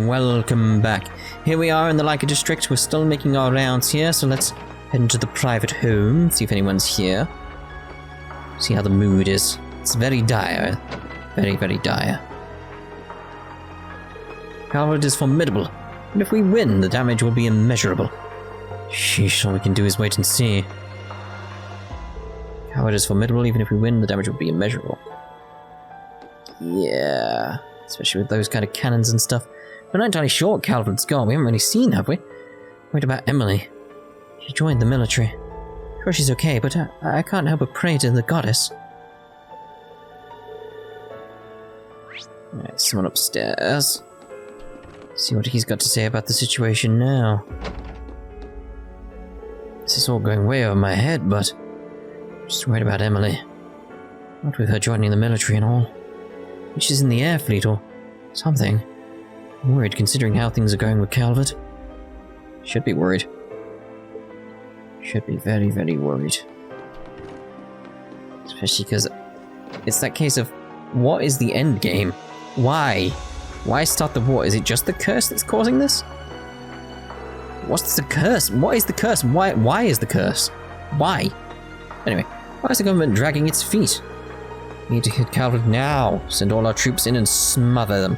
welcome back. Here we are in the Leica district. We're still making our rounds here, so let's head into the private home, see if anyone's here. See how the mood is. It's very dire. Very, very dire. Calvard is formidable, and if we win, the damage will be immeasurable. Sheesh, all we can do is wait and see. Calvard is formidable, even if we win, the damage will be immeasurable. Yeah, especially with those kind of cannons and stuff. We're not entirely sure what Calvard's got. We haven't really seen, have we? What about Emily? She joined the military. Sure, she's okay, but I can't help but pray to the goddess. Alright, someone upstairs. See what he's got to say about the situation now. This is all going way over my head, but I'm just worried about Emily. What with her joining the military and all. Maybe she's in the air fleet or something. I'm worried considering how things are going with Calvard. Should be worried. Should be very, very worried. Especially because it's that case of, what is the end game? Why? Why start the war? Is it just the curse that's causing this? What's the curse? What is the curse? Why is the curse? Why? Anyway, why is the government dragging its feet? We need to hit Calvard now. Send all our troops in and smother them.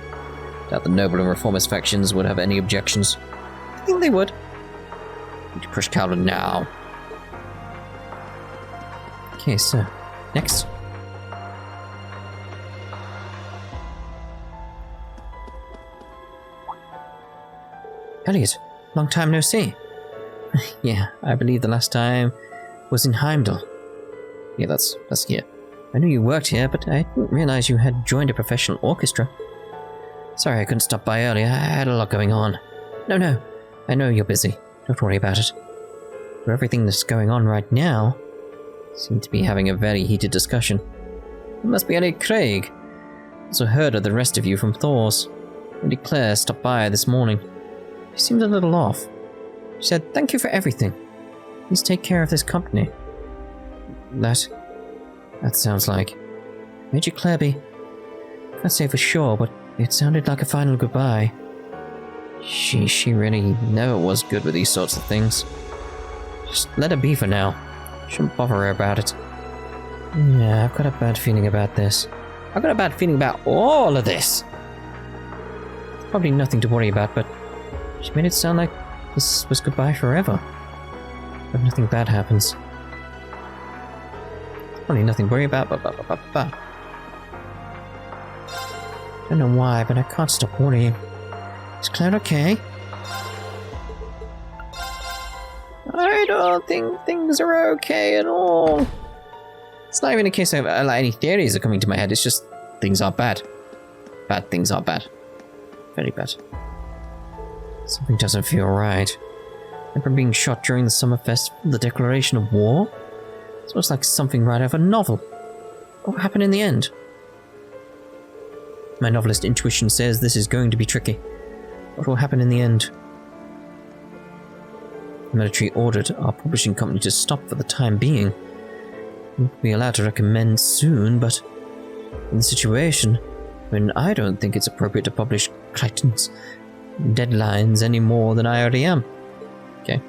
Doubt the noble and reformist factions would have any objections. I think they would. Need to push Calvard now. Okay, so next. Elliot, long time no see. Yeah, I believe the last time was in Heimdall. Yeah, that's here. I knew you worked here, but I didn't realize you had joined a professional orchestra. Sorry I couldn't stop by earlier. I had a lot going on. No, I know you're busy. Don't worry about it. For everything that's going on right now, seem to be having a very heated discussion. It must be Elliot Craig. Also heard of the rest of you from Thors. Lady Claire stopped by this morning. She seemed a little off. She said, "Thank you for everything. Please take care of this company." That sounds like Major Clairby. Can't say for sure, but it sounded like a final goodbye. She really never was good with these sorts of things. Just let her be for now. Shouldn't bother her about it. Yeah, I've got a bad feeling about this. I've got a bad feeling about all of this. It's probably nothing to worry about, but she made it sound like this was goodbye forever. But nothing bad happens. Probably nothing to worry about, but. Don't know why, but I can't stop worrying. Is Claire okay? I don't think things are okay at all. It's not even a case of any theories are coming to my head, it's just things are bad. Bad things are bad. Very bad. Something doesn't feel right. Remember being shot during the summer festival, the declaration of war? It looks like something right out of a novel. What happened in the end? My novelist intuition says this is going to be tricky. What will happen in the end? The military ordered our publishing company to stop for the time being. We'll be allowed to recommend soon, but in the situation when I don't think it's appropriate to publish Crichton's deadlines any more than I already am. Okay.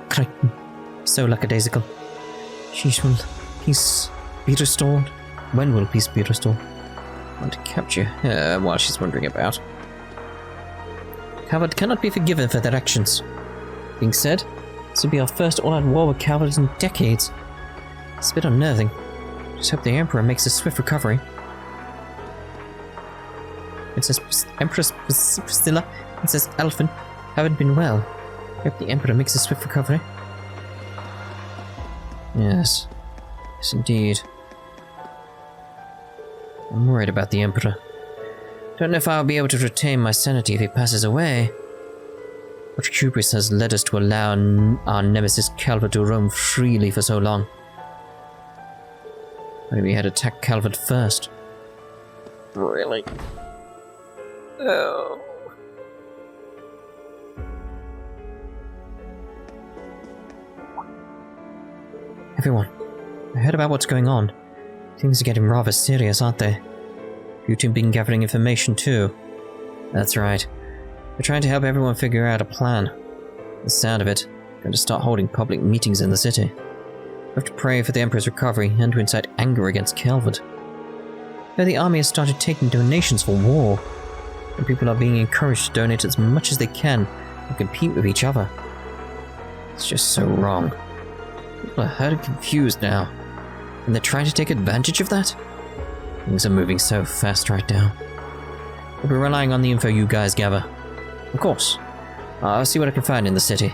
Crichton. So lackadaisical. Sheesh, will peace be restored? When will peace be restored? I want to capture her while she's wandering about. Calvard cannot be forgiven for their actions. Being said, this will be our first all-out war with Calvard in decades. It's a bit unnerving. Just hope the Emperor makes a swift recovery. Empress Priscilla, Princess Elfin haven't been well. Hope the Emperor makes a swift recovery. Yes. Yes, indeed. I'm worried about the Emperor. Don't know if I'll be able to retain my sanity if he passes away. What hubris has led us to allow our nemesis Calvard to roam freely for so long? Maybe we had attacked Calvard first. Really? Oh. Everyone, I heard about what's going on. Things are getting rather serious, aren't they? You two been gathering information too. That's right. We're trying to help everyone figure out a plan. The sound of it, we're going to start holding public meetings in the city. We have to pray for the Emperor's recovery and to incite anger against Calvard. The army has started taking donations for war, and people are being encouraged to donate as much as they can and compete with each other. It's just so wrong. People are hurt and confused now, and they're trying to take advantage of that? Things are moving so fast right now. We'll be relying on the info you guys gather. Of course. I'll see what I can find in the city.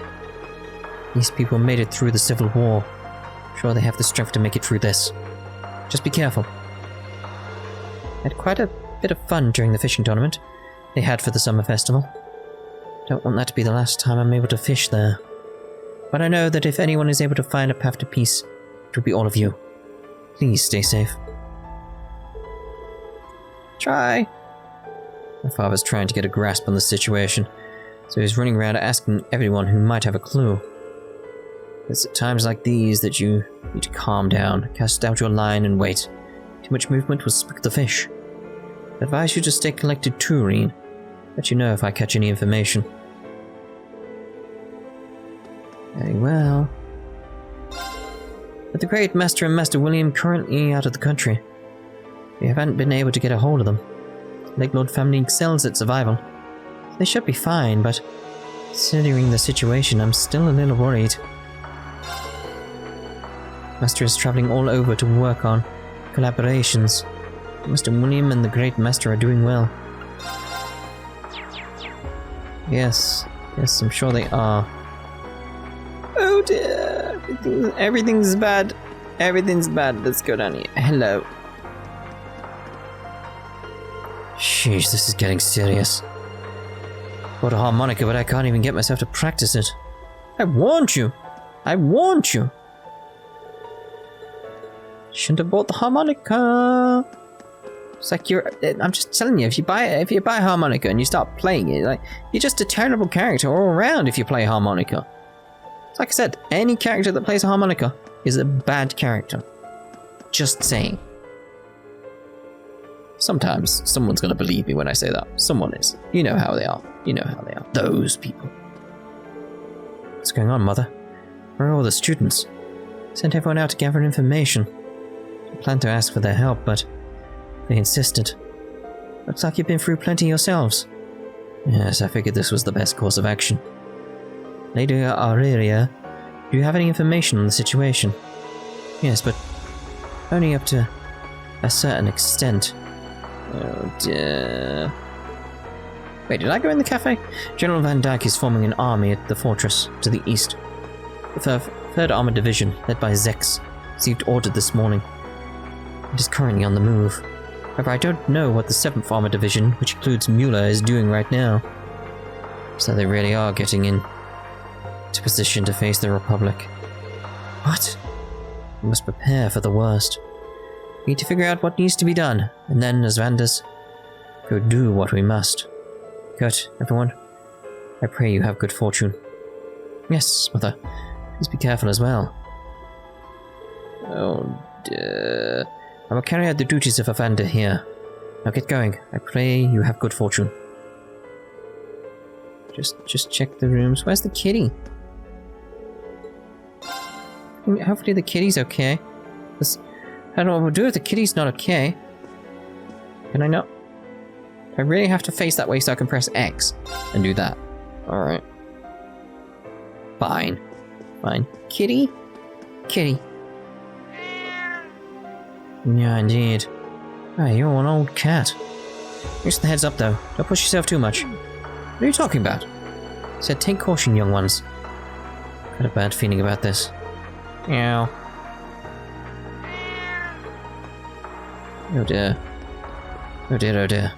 These people made it through the Civil War. I'm sure they have the strength to make it through this. Just be careful. I had quite a bit of fun during the fishing tournament they had for the summer festival. Don't want that to be the last time I'm able to fish there. But I know that if anyone is able to find a path to peace, it will be all of you. Please stay safe. Try. My father's trying to get a grasp on the situation, so he's running around asking everyone who might have a clue. It's at times like these that you need to calm down, cast out your line and wait. Too much movement will spook the fish. I advise you to stay collected too, Rean. Let you know if I catch any information. Very well. But the great Master and Master William currently out of the country. We haven't been able to get a hold of them. The Lake Lord family excels at survival. They should be fine, but considering the situation, I'm still a little worried. Master is traveling all over to work on collaborations. Master William and the Great Master are doing well. Yes, I'm sure they are. Oh dear, everything's bad. Everything's bad. Let's go down here. Hello. Sheesh, this is getting serious. Bought a harmonica, but I can't even get myself to practice it. I warned you! I warned you! Shouldn't have bought the harmonica. It's like I'm just telling you, if you buy a harmonica and you start playing it, like, you're just a terrible character all around if you play harmonica. It's like I said, any character that plays a harmonica is a bad character. Just saying. Sometimes someone's gonna believe me when I say that. Someone is. You know how they are. You know how they are. Those people. What's going on, Mother? Where are all the students? Sent everyone out to gather information. I planned to ask for their help, but they insisted. Looks like you've been through plenty yourselves. Yes, I figured this was the best course of action. Lady Aurelia, do you have any information on the situation? Yes, but only up to a certain extent. Oh dear. Wait, did I go in the cafe? General Van Dyke is forming an army at the fortress to the east. The 3rd Armored Division, led by Zex, received order this morning. It is currently on the move. However, I don't know what the 7th Armored Division, which includes Mueller, is doing right now. So they really are getting in to position to face the Republic. What? We must prepare for the worst. We need to figure out what needs to be done, and then, as Vanders, go do what we must. Good, everyone. I pray you have good fortune. Yes, Mother. Please be careful as well. Oh dear. I will carry out the duties of a Vander here. Now get going. I pray you have good fortune. Just check the rooms. Where's the kitty? Hopefully the kitty's okay. I don't know what we'll do if the kitty's not okay. Can I not? I really have to face that way so I can press X and do that. Alright. Fine. Fine. Kitty? Kitty. Yeah, indeed. Hey, you're an old cat. Just the heads up though. Don't push yourself too much. What are you talking about? I said take caution, young ones. Got a bad feeling about this. Meow. Oh dear. Oh dear, oh dear.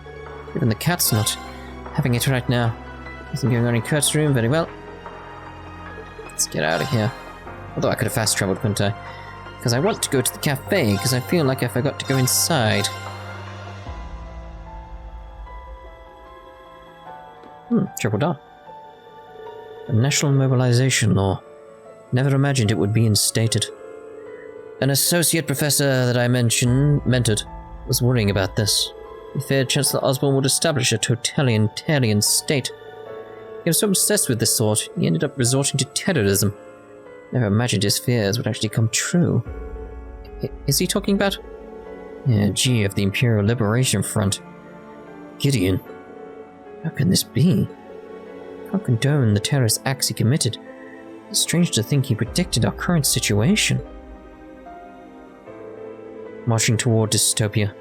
Even the cat's not having it right now. Nothing going on in Kurt's room, very well. Let's get out of here. Although I could have fast traveled, couldn't I? Because I want to go to the cafe, because I feel like I forgot to go inside. Triple dot. A national mobilization law. Never imagined it would be instated. An associate professor that I mentored was worrying about this. He feared Chancellor Osborne would establish a totalitarian state. He was so obsessed with this sort, he ended up resorting to terrorism. Never imagined his fears would actually come true. Is he talking about? Yeah, G of the Imperial Liberation Front. Gideon. How can this be? I can't condone the terrorist acts he committed. It's strange to think he predicted our current situation. Marching toward dystopia.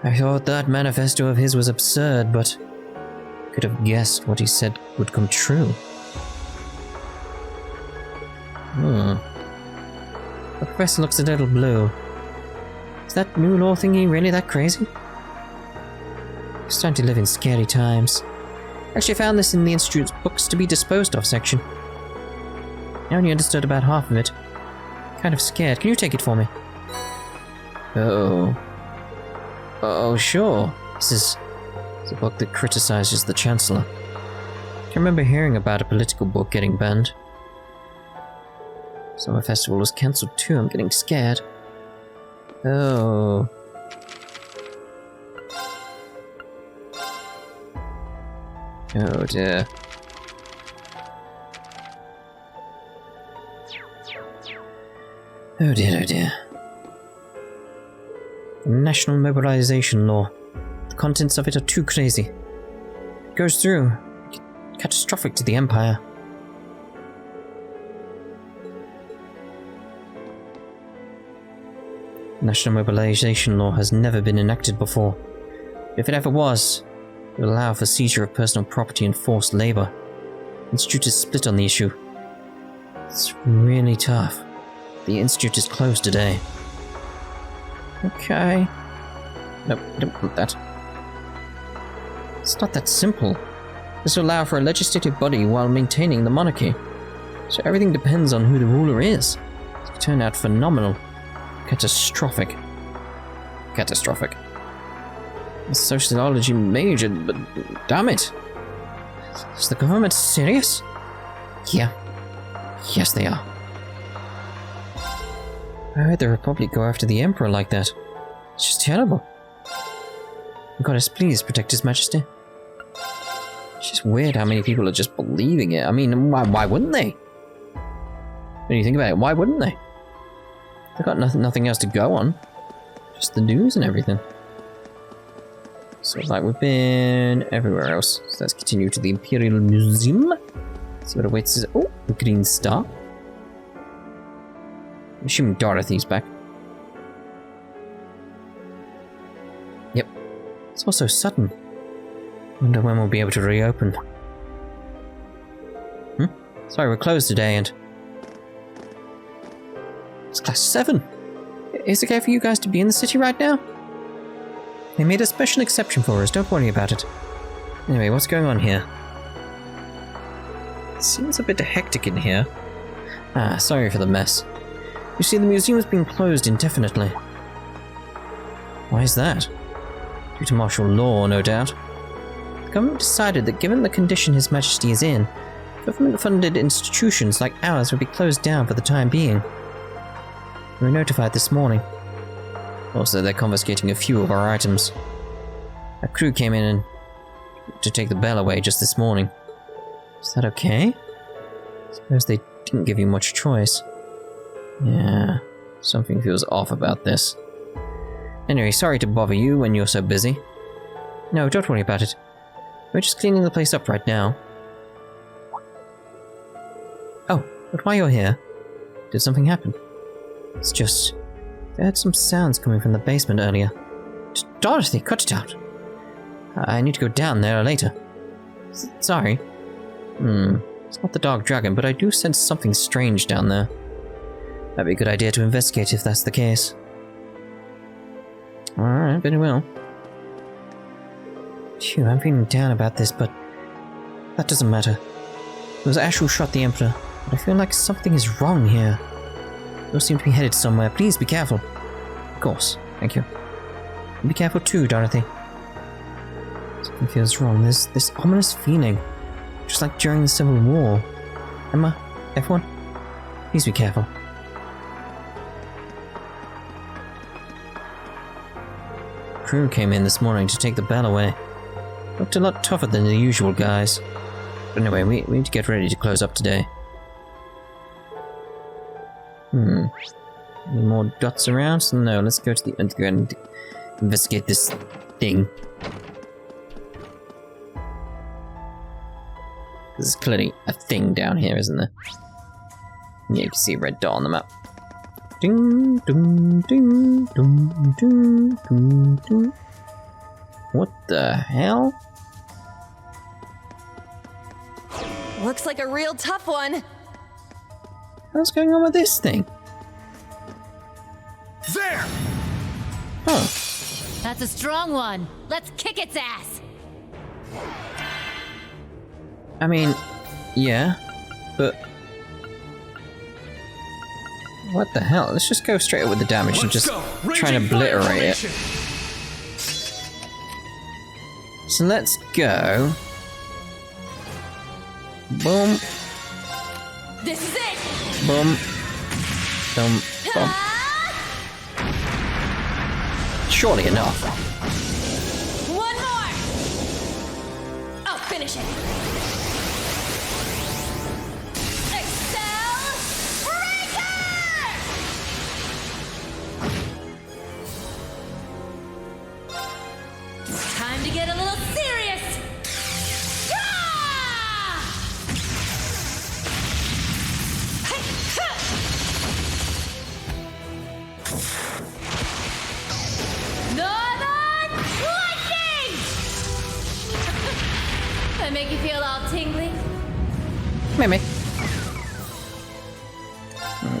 I thought that manifesto of his was absurd, but I could have guessed what he said would come true. The professor looks a little blue. Is that new law thingy really that crazy? It's starting to live in scary times. Actually, I found this in the Institute's books to be disposed of section. I only understood about half of it. Kind of scared. Can you take it for me? Oh, sure. This is a book that criticizes the Chancellor. I remember hearing about a political book getting banned. Summer Festival was cancelled too. I'm getting scared. Oh. Oh dear. Oh dear, oh dear. The National Mobilization Law. The contents of it are too crazy. It goes through. Catastrophic to the Empire. The National Mobilization Law has never been enacted before. If it ever was, it would allow for seizure of personal property and forced labor. The Institute is split on the issue. It's really tough. The Institute is closed today. Okay. Nope, I don't want that. It's not that simple. This will allow for a legislative body while maintaining the monarchy. So everything depends on who the ruler is. It could turn out phenomenal. Catastrophic. Catastrophic. A sociology major, but damn it. Is the government serious? Yeah. Yes, they are. Why would the Republic go after the Emperor like that? It's just terrible. Goddess, please protect His Majesty. It's just weird how many people are just believing it. I mean, why wouldn't they? When you think about it, why wouldn't they? They've got nothing else to go on. Just the news and everything. So like we've been everywhere else. So let's continue to the Imperial Museum. See what awaits us. Oh, a green star. I'm assuming Dorothy's back. Yep. It's all so sudden. Wonder when we'll be able to reopen. Sorry, we're closed today and... It's Class VII. Is it okay for you guys to be in the city right now? They made a special exception for us, don't worry about it. Anyway, what's going on here? It seems a bit hectic in here. Ah, sorry for the mess. You see, the museum is being closed indefinitely. Why is that? Due to martial law, no doubt. The government decided that given the condition His Majesty is in, government-funded institutions like ours would be closed down for the time being. We were notified this morning. Also, they're confiscating a few of our items. A crew came in to take the bell away just this morning. Is that okay? Suppose they didn't give you much choice. Yeah, something feels off about this. Anyway, sorry to bother you when you're so busy. No, don't worry about it. We're just cleaning the place up right now. Oh, but while you're here, did something happen? It's just... I heard some sounds coming from the basement earlier. Dorothy, cut it out! I need to go down there later. Sorry. It's not the Dark Dragon, but I do sense something strange down there. That'd be a good idea to investigate if that's the case. Alright, very well. Phew, I'm feeling down about this, but that doesn't matter. It was Ash who shot the Emperor, but I feel like something is wrong here. You seem to be headed somewhere. Please be careful. Of course. Thank you. And be careful too, Dorothy. Something feels wrong. There's this ominous feeling. Just like during the Civil War. Emma, everyone, please be careful. crew came in this morning to take the bell away. Looked a lot tougher than the usual guys. But anyway, we need to get ready to close up today. Any more dots around? So no, let's go to the underground and investigate this thing. There's clearly a thing down here, isn't there? Yeah, you can see a red dot on the map. Ding, ding, ding, ding, ding, ding, ding. What the hell? Looks like a real tough one. What's going on with this thing? There! Oh. That's a strong one. Let's kick its ass. I mean, yeah, but what the hell? Let's just go straight up with the damage and just try and obliterate it. So let's go. Boom. This is it. Boom. Boom. Boom. Surely enough. One more. I'll finish it. Time to get a little serious! Northern Lightning! I make you feel all tingly? Maybe.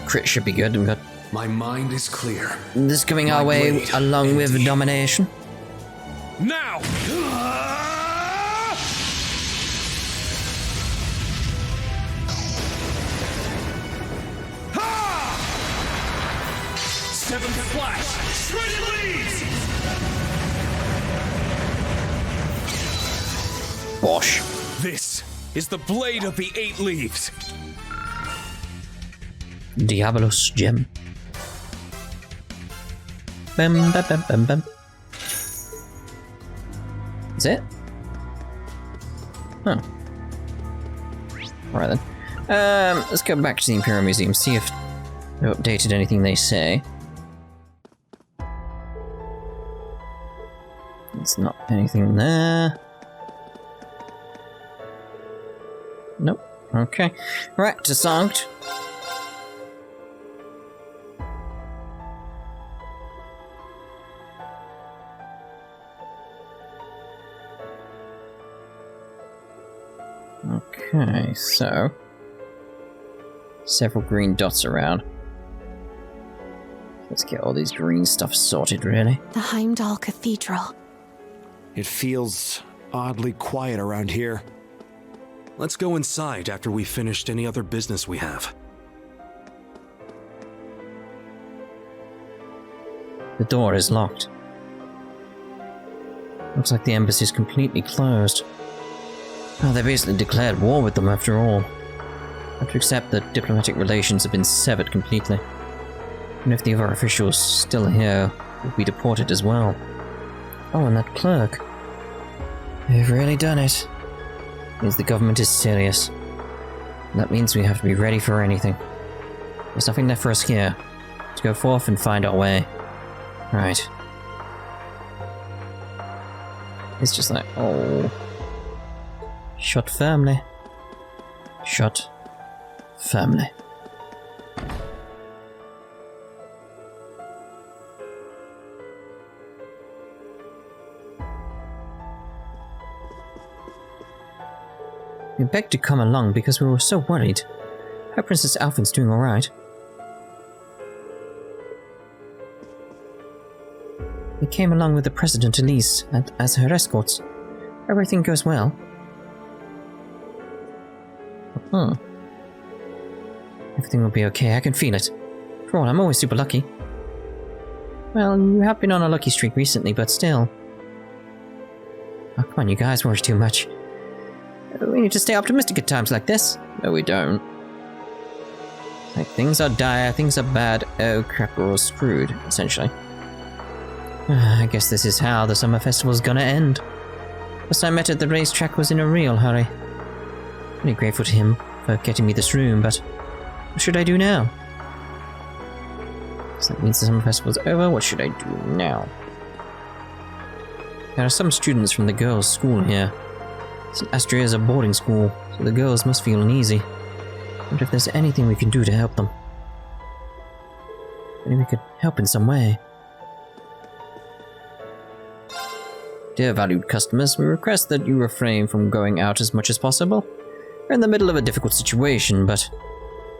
Crit should be good. We've got My mind is clear. this coming our way along with domination. Now! Seventh flash! Shredded leaves! Bosh. This is the blade of the 8 leaves. Diabolos gem. Bam, bam, bam, bam, bam. Is it? Oh. Alright then. Let's go back to the Imperial Museum, see if they've updated anything they say. There's not anything there. Nope. Okay. Right, desanct. Okay, so several green dots around. Let's get all these green stuff sorted, really. The Heimdall Cathedral. It feels oddly quiet around here. Let's go inside after we've finished any other business we have. The door is locked. Looks like the embassy's completely closed. Oh, they basically declared war with them after all. I have to accept that diplomatic relations have been severed completely. And if the other officials still here will be deported as well. Oh, and that clerk. They've really done it. Means the government is serious. And that means we have to be ready for anything. There's nothing left for us here. Let's go forth and find our way. Right. It's just like, oh. Shut firmly. Shut firmly. We begged to come along because we were so worried. Hope Princess Alphen's doing alright. We came along with the President Elise and as her escorts. Everything goes well. Everything will be okay, I can feel it. For all, I'm always super lucky. Well, you have been on a lucky streak recently, but still. Oh, come on, you guys worry too much. We need to stay optimistic at times like this. No, we don't. Like, things are dire, things are bad. Oh crap, we're all screwed, essentially. I guess this is how the summer festival's gonna end. Last I met at the racetrack was in a real hurry. Really grateful to him for getting me this room, but what should I do now? So that means the summer festival's over. What should I do now? There are some students from the girls' school here. St. Astria is a boarding school, so the girls must feel uneasy. I wonder if there's anything we can do to help them. Maybe we could help in some way. Dear valued customers, we request that you refrain from going out as much as possible. We're in the middle of a difficult situation, but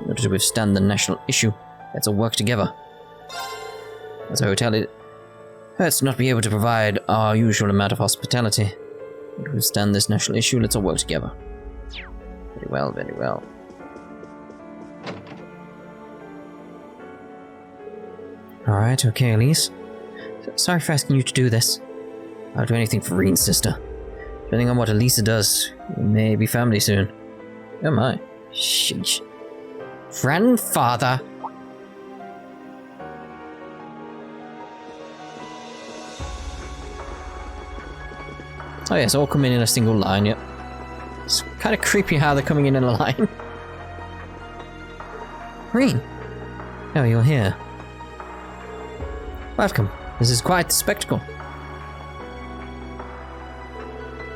in order to withstand the national issue, let's all work together. As a hotel, it hurts to not be able to provide our usual amount of hospitality. To withstand this national issue, let's all work together. Very well, very well. Alright, okay, Elise. Sorry for asking you to do this. I'll do anything for Rean's sister. Depending on what Elisa does, we may be family soon. Oh my. Sheesh. Grandfather! Oh yes, all coming in a single line, yep. It's kind of creepy how they're coming in a line. Rean! Oh, you're here. Welcome. This is quite the spectacle.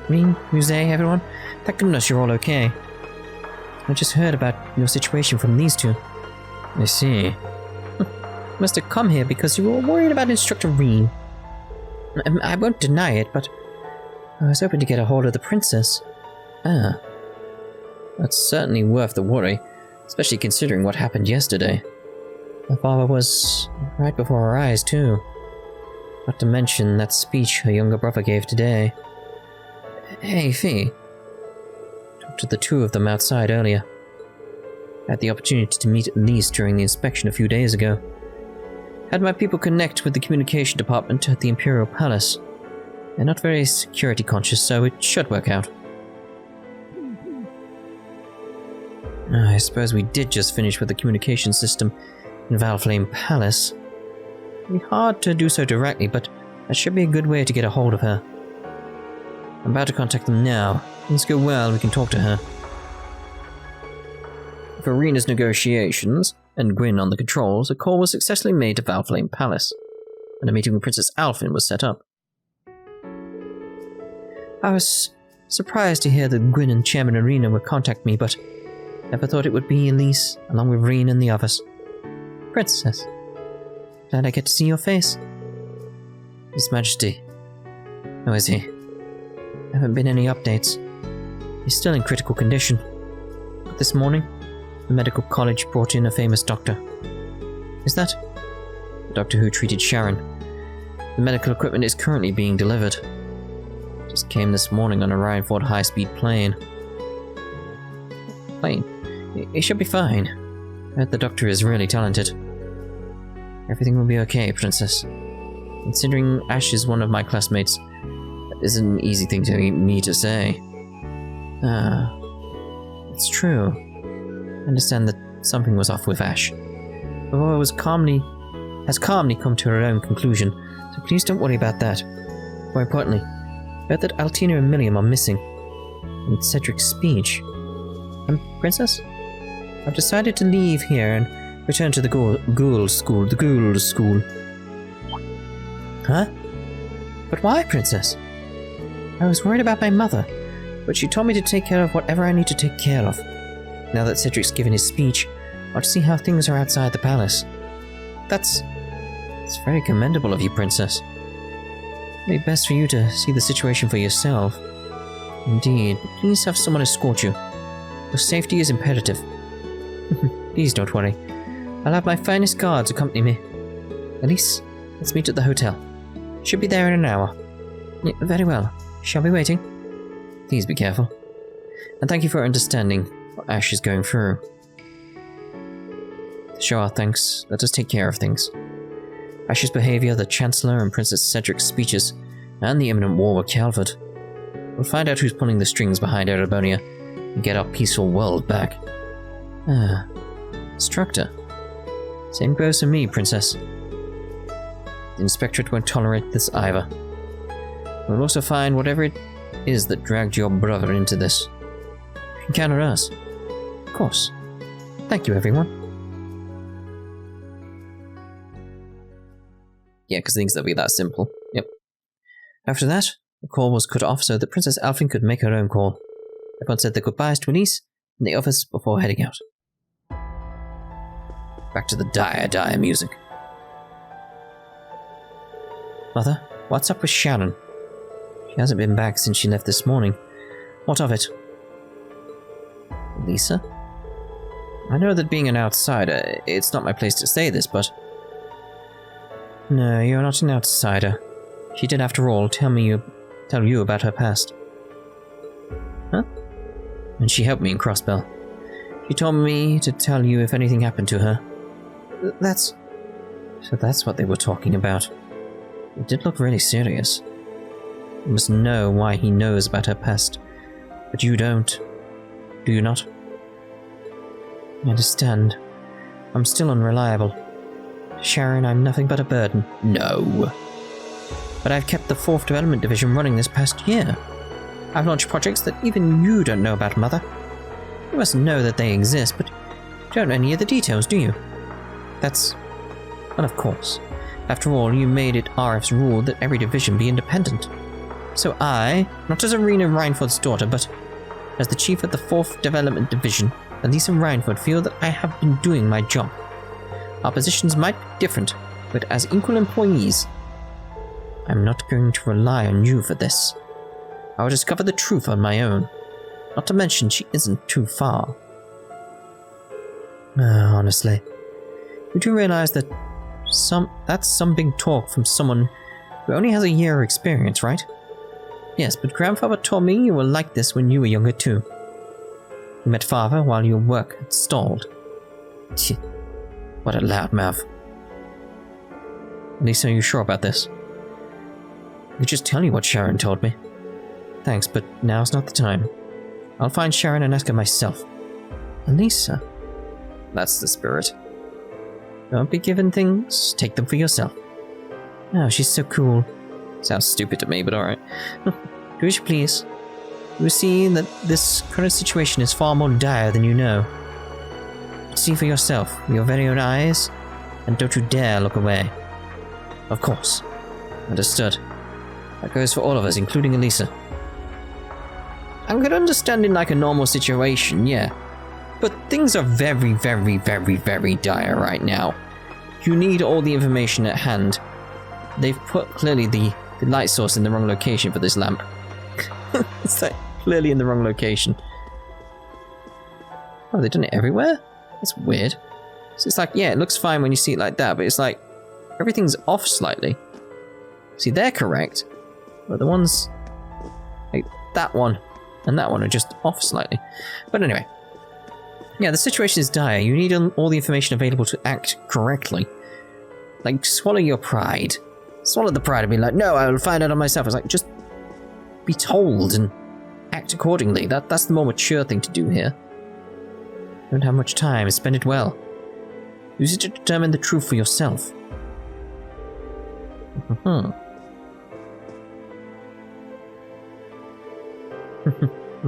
Rean, Muse, everyone, thank goodness you're all okay. I just heard about your situation from these two. I see. You must have come here because you were worried about Instructor Rean. I won't deny it, but I was hoping to get a hold of the princess. Ah. That's certainly worth the worry, especially considering what happened yesterday. Her father was right before her eyes, too. Not to mention that speech her younger brother gave today. Hey, Fee. Talked to the two of them outside earlier. Had the opportunity to meet Elise during the inspection a few days ago. Had my people connect with the communication department at the Imperial Palace. They're not very security conscious, so it should work out. I suppose we did just finish with the communication system in Valflame Palace. It'd be hard to do so directly, but that should be a good way to get a hold of her. I'm about to contact them now. If things go well, we can talk to her. For Rena's negotiations, and Gwyn on the controls, a call was successfully made to Valflame Palace, and a meeting with Princess Alphen was set up. I was surprised to hear that Gwyn and Chairman Arena would contact me, but never thought it would be Elise, along with Rean and the others. Princess, glad I get to see your face. His Majesty. How is he? There haven't been any updates. He's still in critical condition. But this morning, the medical college brought in a famous doctor. Is that the doctor who treated Sharon? The medical equipment is currently being delivered. Just came this morning on a Rhineford high-speed plane. He should be fine. I heard the doctor is really talented. Everything will be okay, Princess. Considering Ash is one of my classmates, that isn't an easy thing to me to say. It's true. I understand that something was off with Ash. Aurora has calmly come to her own conclusion, so please don't worry about that. More importantly, I heard that Altina and Milliam are missing. And Cedric's speech. Princess? I've decided to leave here and return to the Ghoul School. Huh? But why, Princess? I was worried about my mother, but she told me to take care of whatever I need to take care of. Now that Cedric's given his speech, I'll see how things are outside the palace. It's very commendable of you, Princess. It'd be best for you to see the situation for yourself. Indeed, please have someone escort you. Your safety is imperative. Please don't worry. I'll have my finest guards accompany me. Elise, let's meet at the hotel. Should be there in an hour. Yeah, very well. Shall we waiting? Please be careful. And thank you for understanding what Ash is going through. To show our thanks, let us take care of things. Ash's behavior, the Chancellor and Princess Cedric's speeches, and the imminent war with Calvard. We'll find out who's pulling the strings behind Erebonia and get our peaceful world back. Instructor. Same goes for me, Princess. The Inspectorate won't tolerate this either. We'll also find whatever it is that dragged your brother into this. You can count on us. Of course. Thank you, everyone. Yeah, because things that'll be that simple. Yep. After that, the call was cut off so that Princess Alfin could make her own call. Everyone said their goodbyes to Elise in the office before heading out. Back to the dire music. Mother, what's up with Sharon? She hasn't been back since she left this morning. What of it? Lisa? I know that being an outsider, it's not my place to say this, but... No, you're not an outsider. She did, after all, tell you about her past. Huh? And she helped me in Crossbell. She told me to tell you if anything happened to her. So that's what they were talking about. It did look really serious. You must know why he knows about her past. But you don't. Do you not? I understand. I'm still unreliable. Sharon, I'm nothing but a burden. No. But I've kept the 4th Development Division running this past year. I've launched projects that even you don't know about, Mother. You must know that they exist, but you don't know any of the details, do you? Well, of course. After all, you made it RF's rule that every division be independent. So I, not as Arena Reinford's daughter, but as the chief of the 4th Development Division, Elise and Reinford feel that I have been doing my job. Our positions might be different, but as equal employees, I'm not going to rely on you for this. I will discover the truth on my own. Not to mention she isn't too far. Honestly, you do realize that that's some big talk from someone who only has a year of experience, right? Yes, but Grandfather told me you were like this when you were younger too. You met Father while your work had stalled. What a loudmouth. Lisa, are you sure about this? I could just tell you what Sharon told me. Thanks, but now's not the time. I'll find Sharon and ask her myself. Elisa. That's the spirit. Don't be given things, take them for yourself. Oh, she's so cool. Sounds stupid to me, but alright. Do as you please. You see that this current situation is far more dire than you know. See for yourself, with your very own eyes, and don't you dare look away. Of course. Understood. That goes for all of us, including Elisa. I could understand in like a normal situation, yeah. But things are very, very, very, very dire right now. You need all the information at hand. They've put clearly the light source in the wrong location for this lamp. It's like clearly in the wrong location. Oh, they've done it everywhere? That's weird. So it's like, yeah, it looks fine when you see it like that, but it's like everything's off slightly. See, they're correct, but the ones like that one and that one are just off slightly. But anyway, yeah, the situation is dire. You need all the information available to act correctly. Like, swallow your pride. Swallow the pride and be like, no, I will find out on myself. It's like, just be told and act accordingly. That's the more mature thing to do here. Don't have much time. Spend it well. Use it to determine the truth for yourself. I'm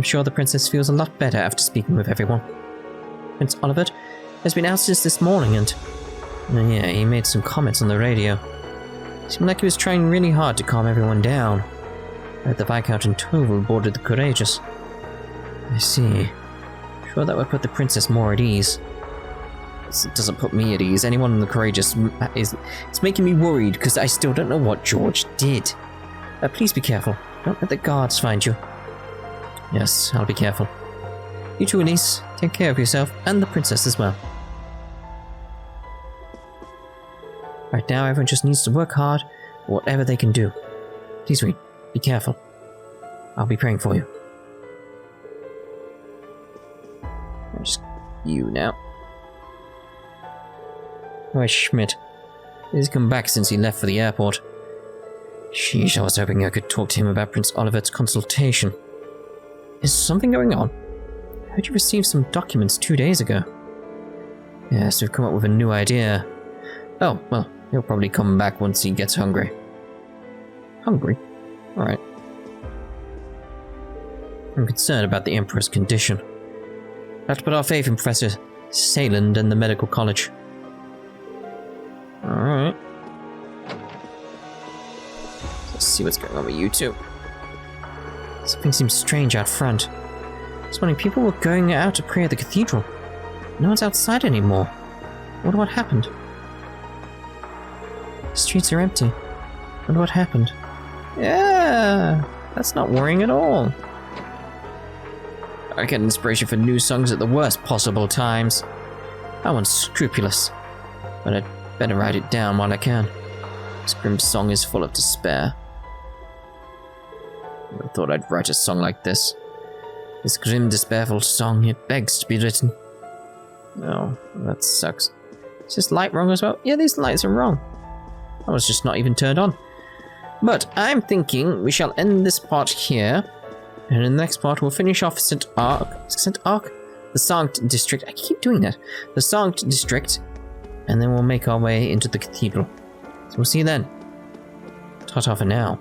sure the princess feels a lot better after speaking with everyone. Prince Oliver has been out since this morning and... yeah, he made some comments on the radio. Seemed like he was trying really hard to calm everyone down. The Viscount and Towa boarded the Courageous. I see. Sure, that would put the princess more at ease. It doesn't put me at ease. Anyone in the Courageous it's making me worried because I still don't know what George did. Please be careful. Don't let the guards find you. Yes, I'll be careful. You too, Elise. Take care of yourself and the princess as well. Right now, everyone just needs to work hard for whatever they can do. Please, Rean, be careful. I'll be praying for you. Just you now. Why, Schmidt? He's come back since he left for the airport. Sheesh, I was hoping I could talk to him about Prince Oliver's consultation. Is something going on? I heard you received some documents 2 days ago. Yes, we've come up with a new idea. Oh, well, He'll probably come back once he gets hungry. Hungry? Alright. I'm concerned about the Emperor's condition. We'll have to put our faith in Professor Sayland and the medical college. Alright. Let's see what's going on with you two. Something seems strange out front. This morning people were going out to pray at the cathedral. No one's outside anymore. Wonder what happened. The streets are empty. Wonder what happened. Yeah, that's not worrying at all. I get inspiration for new songs at the worst possible times. I'm unscrupulous, but I'd better write it down while I can. This grim song is full of despair. I thought I'd write a song like this. This grim, despairful song, it begs to be written. Oh, that sucks. Is this light wrong as well? Yeah, these lights are wrong. That was just not even turned on. But I'm thinking we shall end this part here. And in the next part we'll finish off St. Ark? The Sanct District. I keep doing that. The Sanct District. And then we'll make our way into the cathedral. So we'll see you then. Ta-ta for now.